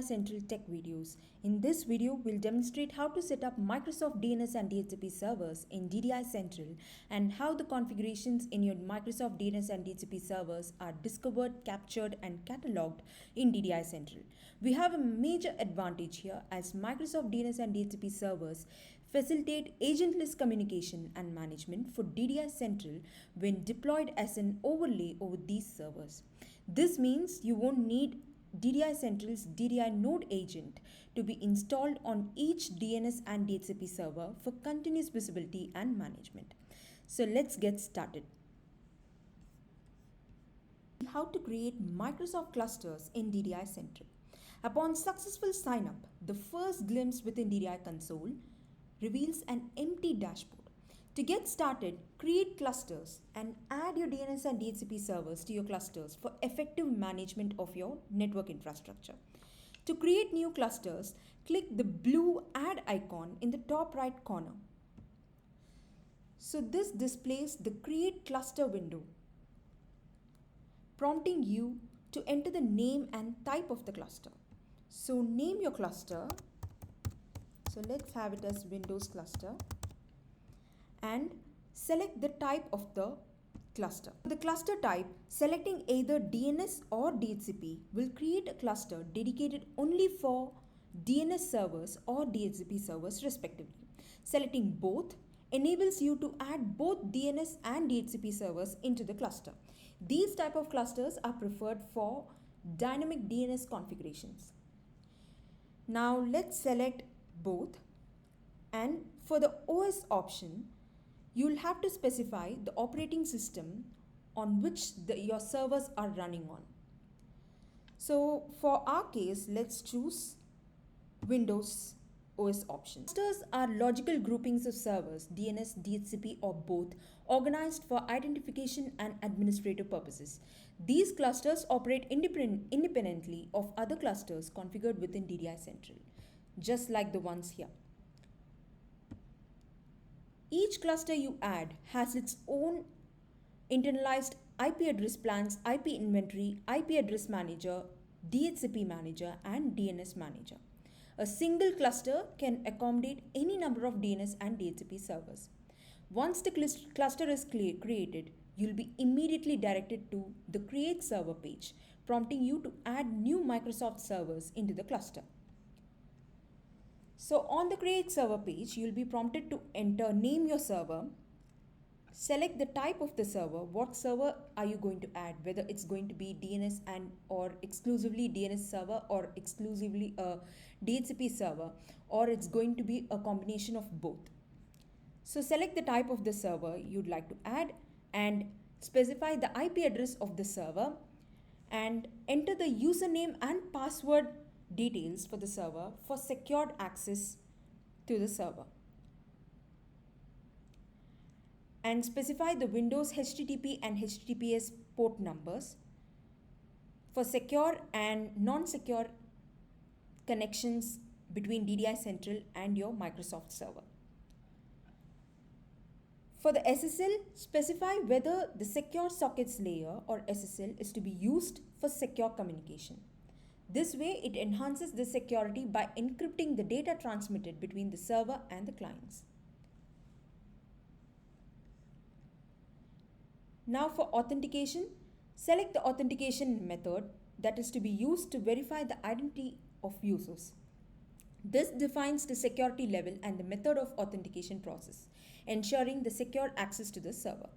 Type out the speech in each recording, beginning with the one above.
DDI Central Tech videos. In this video, we'll demonstrate how to set up Microsoft DNS and DHCP servers in DDI Central and how the configurations in your Microsoft DNS and DHCP servers are discovered, captured, and cataloged in DDI Central. We have a major advantage here as Microsoft DNS and DHCP servers facilitate agentless communication and management for DDI Central when deployed as an overlay over these servers. This means you won't need DDI Central's DDI node agent to be installed on each DNS and DHCP server for continuous visibility and management. So let's get started. How to create Microsoft clusters in DDI Central. Upon successful sign-up, the first glimpse within DDI console reveals an empty dashboard. To get started, create clusters and add your DNS and DHCP servers to your clusters for effective management of your network infrastructure. To create new clusters, click the blue add icon in the top right corner. So this displays the create cluster window, prompting you to enter the name and type of the cluster. So name your cluster. So let's have it as Windows cluster and select the type of the cluster. For the cluster type, selecting either DNS or DHCP will create a cluster dedicated only for DNS servers or DHCP servers respectively. Selecting both enables you to add both DNS and DHCP servers into the cluster. These type of clusters are preferred for dynamic DNS configurations. Now let's select both, and for the OS option, you'll have to specify the operating system on which your servers are running on. So for our case, let's choose Windows OS option. Clusters are logical groupings of servers, DNS, DHCP or both, organized for identification and administrative purposes. These clusters operate independently of other clusters configured within DDI Central, just like the ones here. Each cluster you add has its own internalized IP address plans, IP inventory, IP address manager, DHCP manager, and DNS manager. A single cluster can accommodate any number of DNS and DHCP servers. Once the cluster is created, you'll be immediately directed to the Create Server page, prompting you to add new Microsoft servers into the cluster. So on the Create Server page, you'll be prompted to name your server, select the type of the server, what server are you going to add, whether it's going to be DNS or exclusively DNS server or exclusively a DHCP server, or it's going to be a combination of both. So select the type of the server you'd like to add and specify the IP address of the server and enter the username and password details for the server for secured access to the server. And specify the Windows HTTP and HTTPS port numbers for secure and non-secure connections between DDI Central and your Microsoft server. For the SSL, specify whether the Secure Sockets layer or SSL is to be used for secure communication. This way, it enhances the security by encrypting the data transmitted between the server and the clients. Now for authentication, select the authentication method that is to be used to verify the identity of users. This defines the security level and the method of authentication process, ensuring the secure access to the server.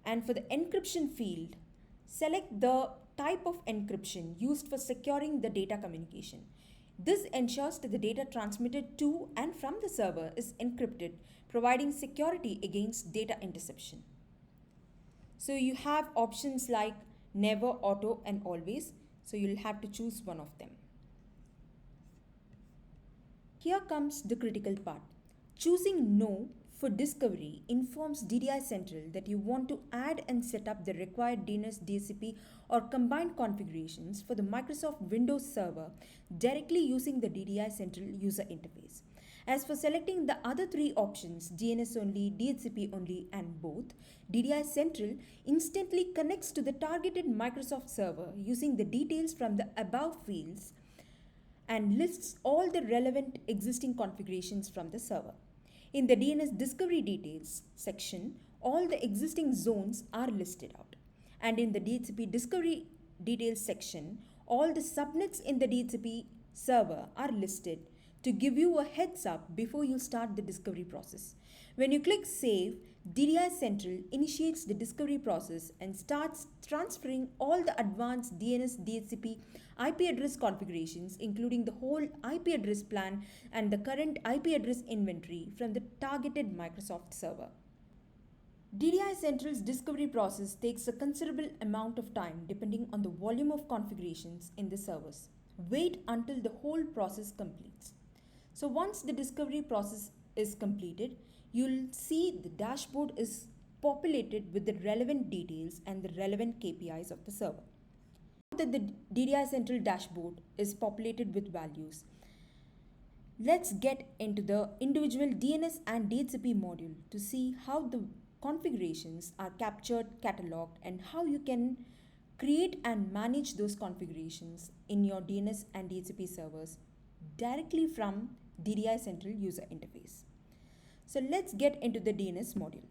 And for the encryption field, select the type of encryption used for securing the data communication. This ensures that the data transmitted to and from the server is encrypted, providing security against data interception. So you have options like never, auto, and always. So you'll have to choose one of them. Here comes the critical part. Choosing no for discovery informs DDI Central that you want to add and set up the required DNS, DHCP or combined configurations for the Microsoft Windows server directly using the DDI Central user interface. As for selecting the other three options, DNS only, DHCP only and both, DDI Central instantly connects to the targeted Microsoft server using the details from the above fields and lists all the relevant existing configurations from the server. In the DNS Discovery Details section, all the existing zones are listed out. And in the DHCP Discovery Details section, all the subnets in the DHCP server are listed to give you a heads up before you start the discovery process. When you click Save, DDI Central initiates the discovery process and starts transferring all the advanced DNS DHCP IP address configurations, including the whole IP address plan and the current IP address inventory from the targeted Microsoft server. DDI Central's discovery process takes a considerable amount of time depending on the volume of configurations in the servers. Wait until the whole process completes. So once the discovery process is completed, you'll see the dashboard is populated with the relevant details and the relevant KPIs of the server. Now that the DDI Central dashboard is populated with values, let's get into the individual DNS and DHCP module to see how the configurations are captured, cataloged, and how you can create and manage those configurations in your DNS and DHCP servers directly from DDI Central user interface. So let's get into the DNS module.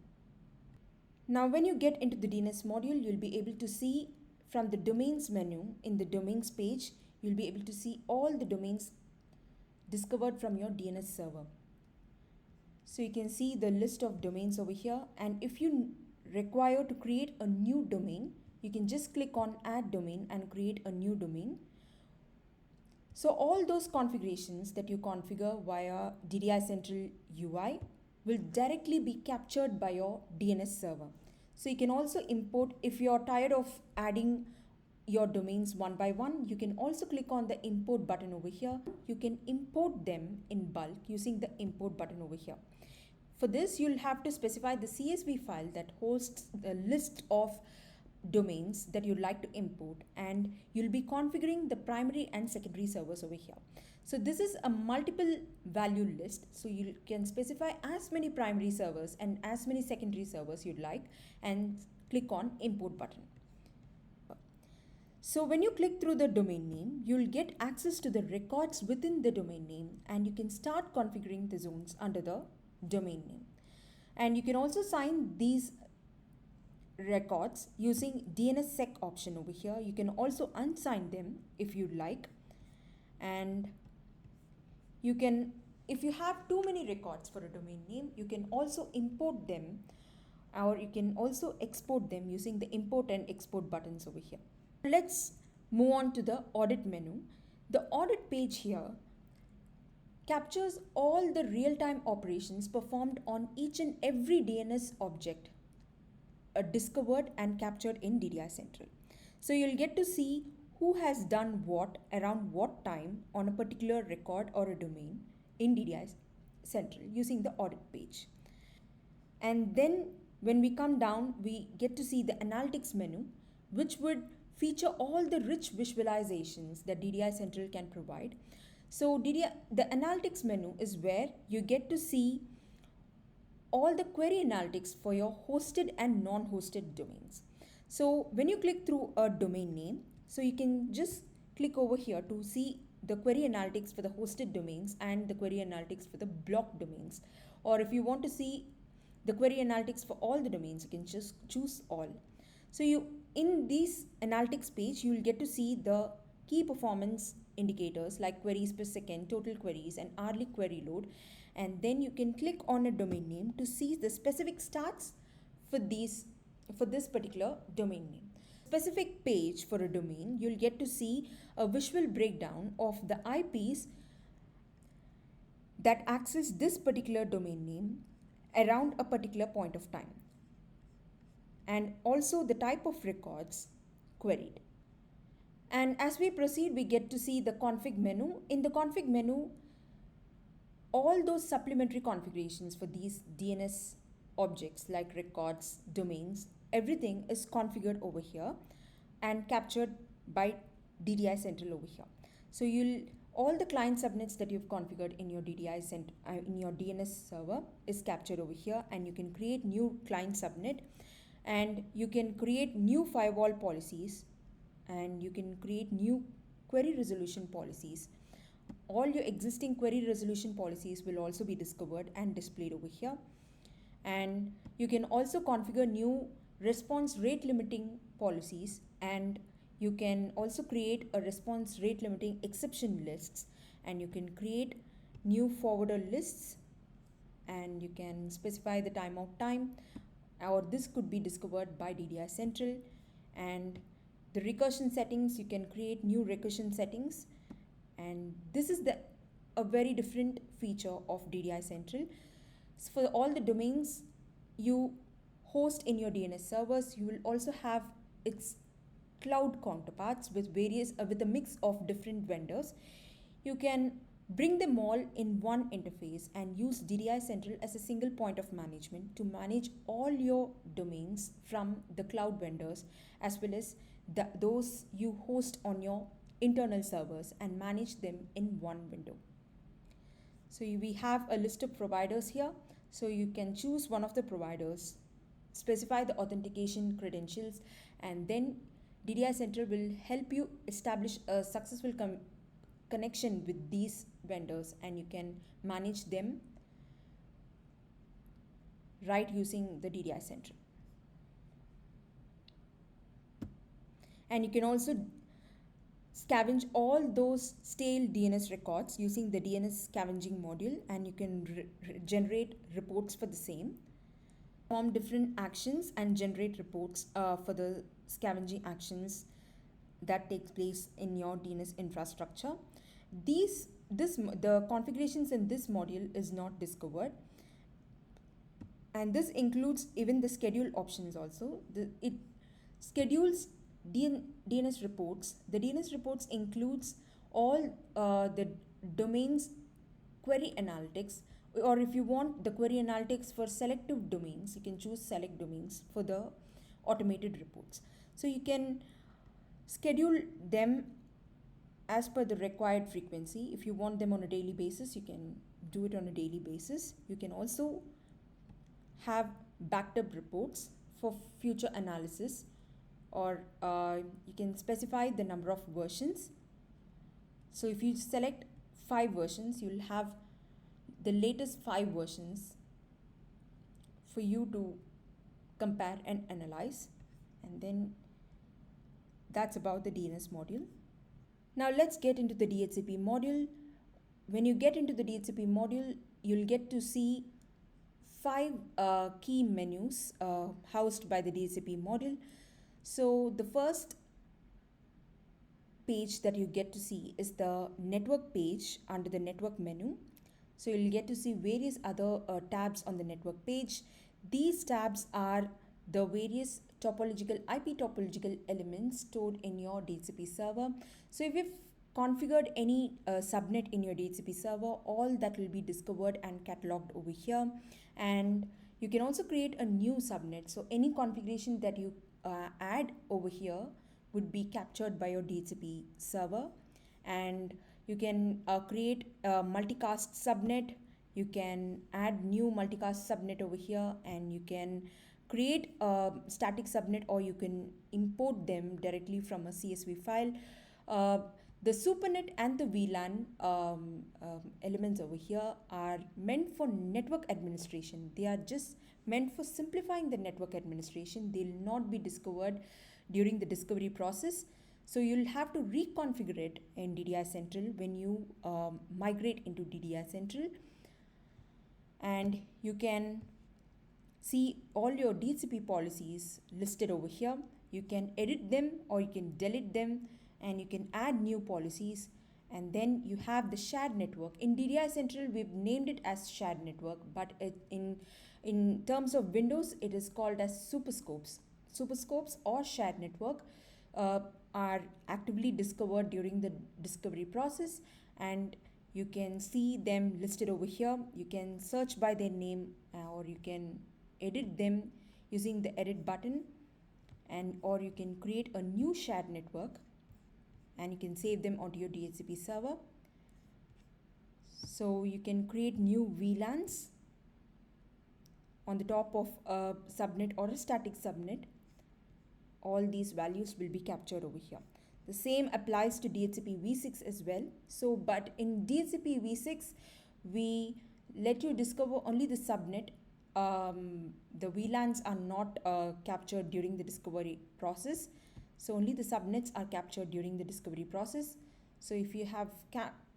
Now when you get into the DNS module, you'll be able to see from the domains menu in the domains page, you'll be able to see all the domains discovered from your DNS server. So you can see the list of domains over here, and if you require to create a new domain, you can just click on add domain and create a new domain. So all those configurations that you configure via DDI Central UI will directly be captured by your DNS server. So you can also import, if you're tired of adding your domains one by one, you can also click on the import button over here. You can import them in bulk using the import button over here. For this, you'll have to specify the CSV file that hosts the list of domains that you'd like to import, and you'll be configuring the primary and secondary servers over here. So this is a multiple value list, so you can specify as many primary servers and as many secondary servers you'd like and click on import button. So when you click through the domain name, you'll get access to the records within the domain name, and you can start configuring the zones under the domain name. And you can also sign these records using DNSSEC option over here. You can also unsign them if you'd like, and you can, if you have too many records for a domain name, you can also import them, or you can also export them using the import and export buttons over here. Let's move on to the audit menu. The audit page here captures all the real-time operations performed on each and every DNS object discovered and captured in DDI Central. So you'll get to see who has done what around what time on a particular record or a domain in DDI Central using the audit page. And then when we come down, we get to see the analytics menu, which would feature all the rich visualizations that DDI Central can provide. So the analytics menu is where you get to see all the query analytics for your hosted and non-hosted domains. So when you click through a domain name, so you can just click over here to see the query analytics for the hosted domains and the query analytics for the blocked domains. Or if you want to see the query analytics for all the domains, you can just choose all. So in these analytics page, you will get to see the key performance indicators like queries per second, total queries, and hourly query load. And then you can click on a domain name to see the specific stats for this particular domain name. Specific page for a domain, you'll get to see a visual breakdown of the IPs that access this particular domain name around a particular point of time, and also the type of records queried. And as we proceed, we get to see the config menu. In the config menu, all those supplementary configurations for these DNS objects like records, domains, everything is configured over here and captured by DDI Central over here. So all the client subnets that you've configured in your in your DNS server is captured over here, and you can create new client subnet, and you can create new firewall policies, and you can create new query resolution policies all your existing query resolution policies will also be discovered and displayed over here. And you can also configure new response rate limiting policies, and you can also create a response rate limiting exception lists, and you can create new forwarder lists, and you can specify the timeout time, or this could be discovered by DDI Central. And the recursion settings, you can create new recursion settings, and this is a very different feature of DDI Central. So for all the domains you host in your DNS servers, you will also have its cloud counterparts with with a mix of different vendors. You can bring them all in one interface and use DDI Central as a single point of management to manage all your domains from the cloud vendors, as well as those you host on your internal servers, and manage them in one window. So we have a list of providers here. So you can choose one of the providers, specify the authentication credentials, and then DDI Central will help you establish a successful connection with these vendors, and you can manage them right using the DDI Central. And you can also scavenge all those stale DNS records using the DNS scavenging module, and you can generate reports for the same. Perform different actions and generate reports for the scavenging actions that takes place in your DNS infrastructure. The configurations in this module is not discovered, and this includes even the schedule options also. It schedules DNS reports. The DNS reports includes all the domains query analytics, or if you want the query analytics for selective domains, you can choose select domains for the automated reports. So you can schedule them as per the required frequency. If you want them on a daily basis, you can do it on a daily basis. You can also have backed up reports for future analysis, or you can specify the number of versions. So if you select 5 versions, you'll have the latest 5 versions for you to compare and analyze. And then that's about the DNS module. Now let's get into the DHCP module. When you get into the DHCP module, you'll get to see 5 key menus housed by the DHCP module. So the first page that you get to see is the network page under the network menu. So you'll get to see various other tabs on the network page. These tabs are the various IP topological elements stored in your DHCP server. So if you've configured any subnet in your DHCP server, all that will be discovered and cataloged over here. And you can also create a new subnet. So any configuration that you add over here would be captured by your DHCP server. And you can create a multicast subnet. You can add new multicast subnet over here, and you can create a static subnet, or you can import them directly from a CSV file. The SuperNet and the VLAN elements over here are meant for network administration. They are just meant for simplifying the network administration. They will not be discovered during the discovery process. So you'll have to reconfigure it in DDI Central when you migrate into DDI Central. And you can see all your DHCP policies listed over here. You can edit them or you can delete them, and you can add new policies. And then you have the shared network. In DDI Central, we've named it as shared network, but in terms of Windows, it is called as superscopes. Superscopes or shared network are actively discovered during the discovery process, and you can see them listed over here. You can search by their name, or you can edit them using the edit button, or you can create a new shared network, and you can save them onto your DHCP server. So you can create new VLANs on the top of a subnet or a static subnet. All these values will be captured over here. The same applies to DHCP v6 as well. So, but in DHCP v6, we let you discover only the subnet. The VLANs are not captured during the discovery process. So only the subnets are captured during the discovery process. So if you have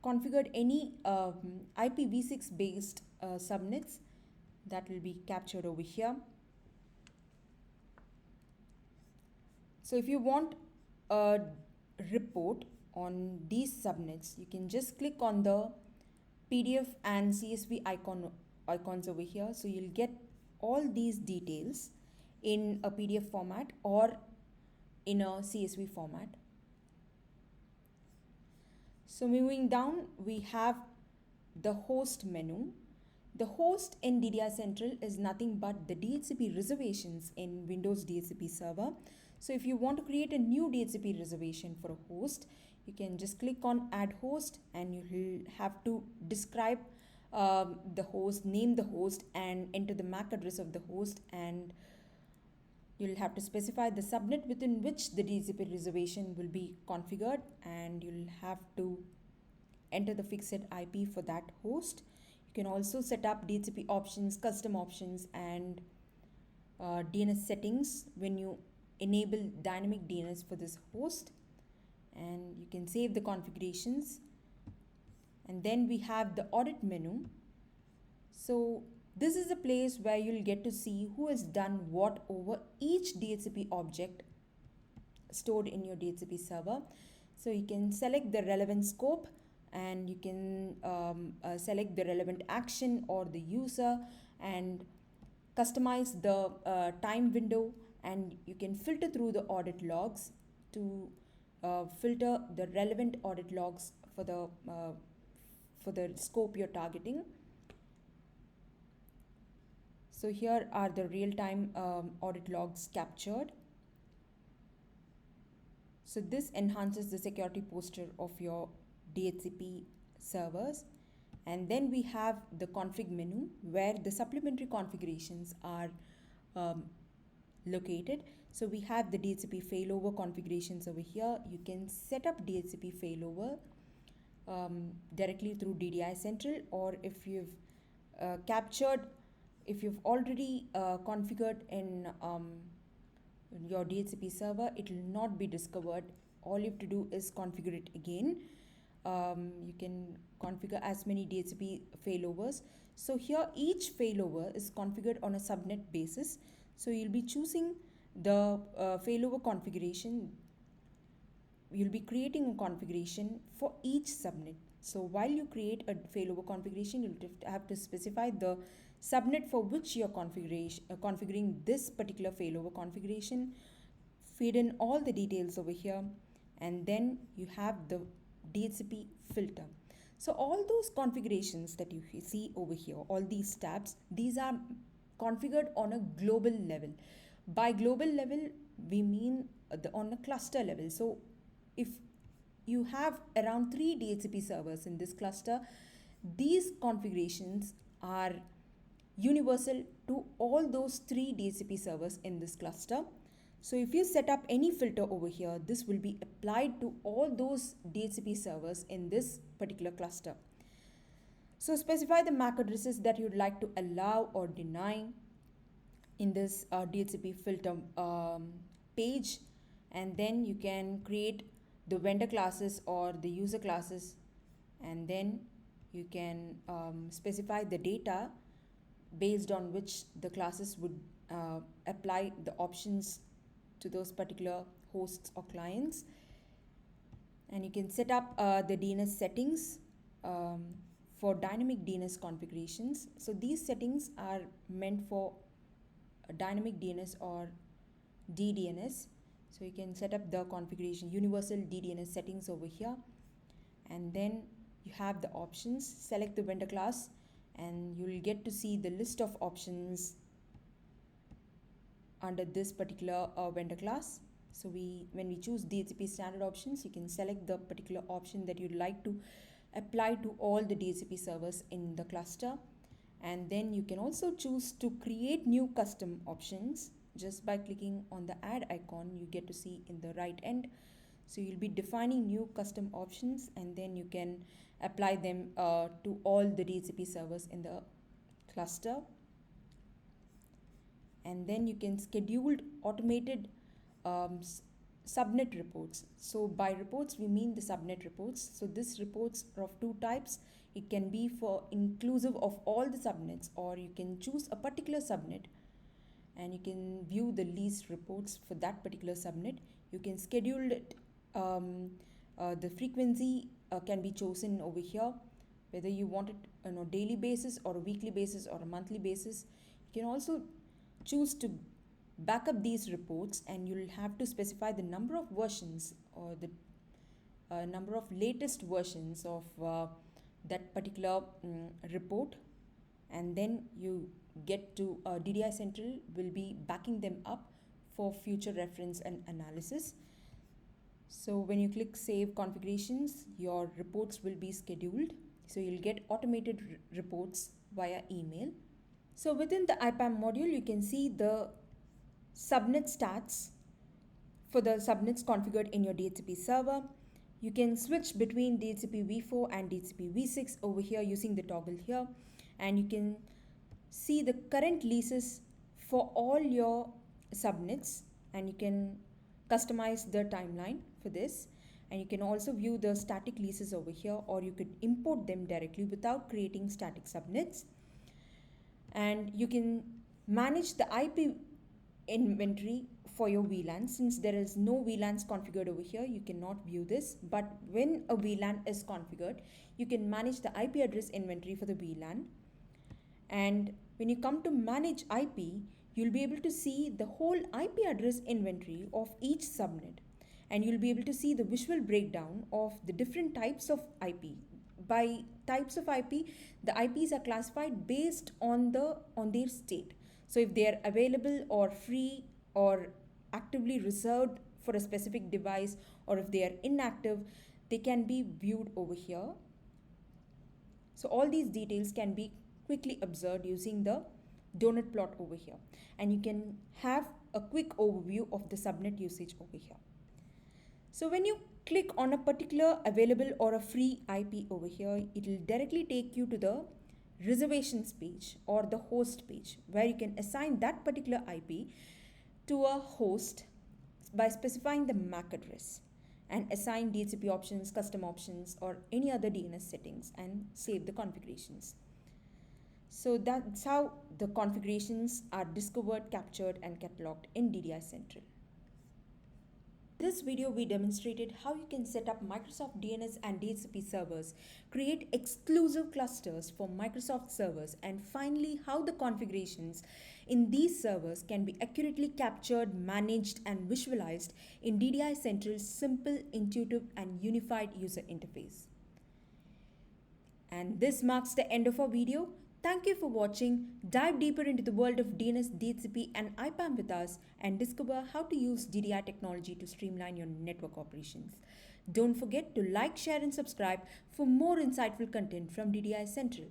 configured any IPv6 based subnets, that will be captured over here. So if you want a report on these subnets, you can just click on the PDF and CSV icons over here. So you'll get all these details in a PDF format or in a CSV format. So moving down, we have the host menu. The host in DDI Central is nothing but the DHCP reservations in Windows DHCP server. So if you want to create a new DHCP reservation for a host, you can just click on add host and you'll have to describe the host, name the host and enter the MAC address of the host, and you'll have to specify the subnet within which the DHCP reservation will be configured, and you'll have to enter the fixed IP for that host. You can also set up DHCP options, custom options, and DNS settings when you enable dynamic DNS for this host, and you can save the configurations. And then we have the audit menu. So this is a place where you'll get to see who has done what over each DHCP object stored in your DHCP server. So you can select the relevant scope, and you can select the relevant action or the user, and customize the time window, and you can filter through the audit logs to filter the relevant audit logs for the scope you're targeting. So here are the real-time audit logs captured. So this enhances the security posture of your DHCP servers. And then we have the config menu where the supplementary configurations are located. So we have the DHCP failover configurations over here. You can set up DHCP failover directly through DDI Central, or if you've if you've already configured in your DHCP server, it will not be discovered. All you have to do is configure it again. You can configure as many DHCP failovers. So here each failover is configured on a subnet basis. So you'll be choosing the failover configuration. You'll be creating a configuration for each subnet. So while you create a failover configuration, you'll have to specify the subnet for which you're configuring this particular failover configuration, feed in all the details over here, and then you have the DHCP filter. So all those configurations that you see over here, all these tabs, these are configured on a global level. By global level, we mean on a cluster level. So if you have around 3 DHCP servers in this cluster, these configurations are universal to all those 3 DHCP servers in this cluster. So if you set up any filter over here, this will be applied to all those DHCP servers in this particular cluster. So specify the MAC addresses that you'd like to allow or deny in this DHCP filter page, and then you can create the vendor classes or the user classes, and then you can specify the data based on which the classes would apply the options to those particular hosts or clients. And you can set up the DNS settings for dynamic DNS configurations. So these settings are meant for dynamic DNS or DDNS. So you can set up the configuration universal DDNS settings over here, and then you have the options. Select the vendor class and you will get to see the list of options under this particular vendor class. So when we choose DHCP standard options, you can select the particular option that you'd like to apply to all the DHCP servers in the cluster. And then you can also choose to create new custom options just by clicking on the add icon you get to see in the right end. So you'll be defining new custom options, and then you can apply them to all the DHCP servers in the cluster. And then you can schedule automated subnet reports. So by reports we mean the subnet reports. So this reports are of two types. It can be for inclusive of all the subnets, or you can choose a particular subnet and you can view the least reports for that particular subnet. You can schedule it. The frequency can be chosen over here, whether you want it on a daily basis or a weekly basis or a monthly basis. You can also choose to back up these reports, and you'll have to specify the number of versions or the number of latest versions of that particular report, and then you get to DDI Central will be backing them up for future reference and analysis. So when you click save configurations, your reports will be scheduled. So you'll get automated reports via email. So within the IPAM module, you can see the subnet stats for the subnets configured in your DHCP server. You can switch between DHCP v4 and DHCP v6 over here using the toggle here, and you can see the current leases for all your subnets, and you can customize the timeline for this. And you can also view the static leases over here, or you could import them directly without creating static subnets. And you can manage the IP inventory for your VLAN. Since there is no VLANs configured over here, you cannot view this, but when a VLAN is configured, you can manage the IP address inventory for the VLAN. And when you come to manage IP, you'll be able to see the whole IP address inventory of each subnet, and you'll be able to see the visual breakdown of the different types of IP. By types of IP, the IPs are classified based on their state. So if they are available or free or actively reserved for a specific device, or if they are inactive, they can be viewed over here. So all these details can be quickly observed using the donut plot over here, and you can have a quick overview of the subnet usage over here. So when you click on a particular available or a free IP over here, it will directly take you to the reservations page or the host page, where you can assign that particular IP to a host by specifying the MAC address, and assign DHCP options, custom options, or any other DNS settings, and save the configurations. So that's how the configurations are discovered, captured, and cataloged in DDI Central. In this video, we demonstrated how you can set up Microsoft DNS and DHCP servers, create exclusive clusters for Microsoft servers, and finally how the configurations in these servers can be accurately captured, managed, and visualized in DDI Central's simple, intuitive, and unified user interface. And this marks the end of our video. Thank you for watching. Dive deeper into the world of DNS, DHCP, and IPAM with us, and discover how to use DDI technology to streamline your network operations. Don't forget to like, share, and subscribe for more insightful content from DDI Central.